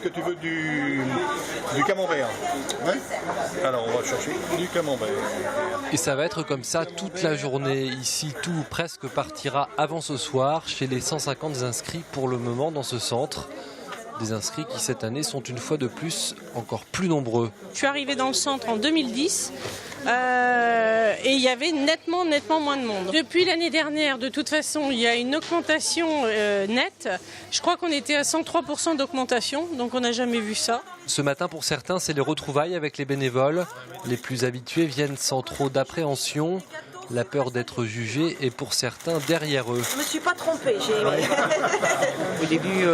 que tu veux du camembert? Ouais. Alors on va chercher du camembert. Et ça va être comme ça toute la journée. Ici, tout ou presque partira avant ce soir chez les 150 inscrits pour le moment dans ce centre. Des inscrits qui cette année sont une fois de plus encore plus nombreux. Je suis arrivée dans le centre en 2010 et il y avait nettement moins de monde. Depuis l'année dernière, de toute façon, il y a une augmentation nette. Je crois qu'on était à 103% d'augmentation, donc on n'a jamais vu ça. Ce matin, pour certains, c'est les retrouvailles avec les bénévoles. Les plus habitués viennent sans trop d'appréhension. La peur d'être jugé est pour certains derrière eux. Je me suis pas trompée. Au début,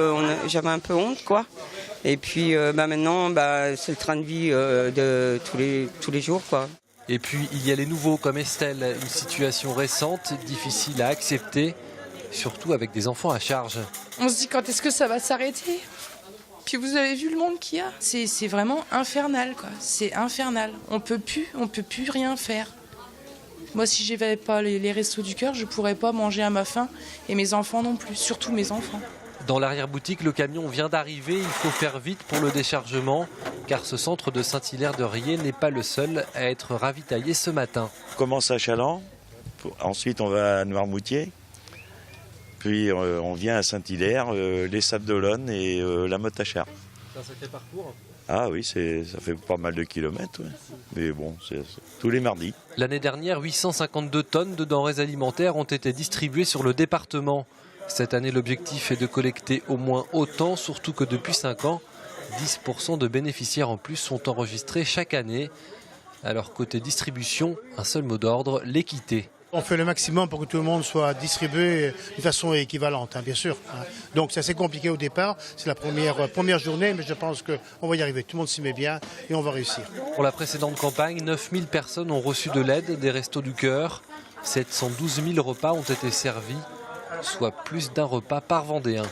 j'avais un peu honte, quoi. Et puis maintenant, c'est le train de vie de tous les jours, quoi. Et puis, il y a les nouveaux comme Estelle, une situation récente, difficile à accepter, surtout avec des enfants à charge. On se dit quand est-ce que ça va s'arrêter? Puis vous avez vu le monde qu'il y a? C'est vraiment infernal, quoi. C'est infernal. On peut plus rien faire. Moi, si je n'avais pas les restos du cœur, je ne pourrais pas manger à ma faim. Et mes enfants non plus, surtout mes enfants. Dans l'arrière-boutique, le camion vient d'arriver. Il faut faire vite pour le déchargement, car ce centre de Saint-Hilaire-de-Riez n'est pas le seul à être ravitaillé ce matin. On commence à Chaland, ensuite on va à Noirmoutier, puis on vient à Saint-Hilaire, les Sables d'Olonne et la Motte-à-Char. C'est un sacré parcours. Ah oui, ça fait pas mal de kilomètres, ouais. Mais bon, c'est tous les mardis. L'année dernière, 852 tonnes de denrées alimentaires ont été distribuées sur le département. Cette année, l'objectif est de collecter au moins autant, surtout que depuis 5 ans, 10% de bénéficiaires en plus sont enregistrés chaque année. Alors côté distribution, un seul mot d'ordre, l'équité. On fait le maximum pour que tout le monde soit distribué de façon équivalente, bien sûr. Donc c'est assez compliqué au départ, c'est la première journée, mais je pense qu'on va y arriver. Tout le monde s'y met bien et on va réussir. Pour la précédente campagne, 9000 personnes ont reçu de l'aide des Restos du Cœur. 712 000 repas ont été servis, soit plus d'un repas par Vendéen.